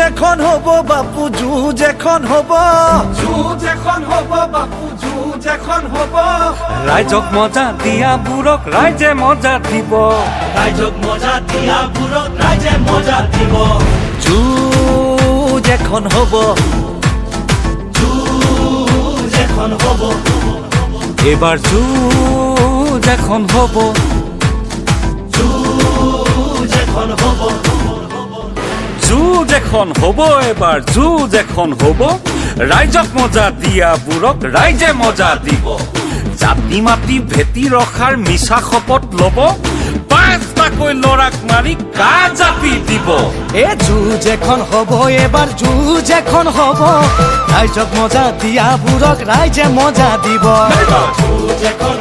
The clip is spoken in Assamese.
এখন হব বাপু যুঁজ এখন হব, যুঁজ এখন হব বাপু যুঁজ এখন হব। ৰাইজক মজা দিয়া বুৰক ৰাইজে মজা দিব, ৰাইজক মজা দিয়া বুড়ক ৰাইজে মজা দিব। যুঁজ এখন হব, যুঁজ এখন হব। এবাৰ যুঁজ এখন হ'ব, যুঁজ এখন হব। যুঁজ এখন হ'ব, এবাৰ যুঁজ এখন হ'ব। ৰাইজক মজা দিয়া বুৰক ৰাইজে মজা দিব, জাতি মাতি ভেটি ৰখাৰ মিছা শপত ল'ব, পাঁচটাকৈ ল'ৰাক মাৰি কা জাপি দিব। এ যুঁজ এখন হব, এবার যুঁজ এখন হব। রাইজক মজা দিয়া বুড়ক রাইজে মজা দিব। যুঁজ এখন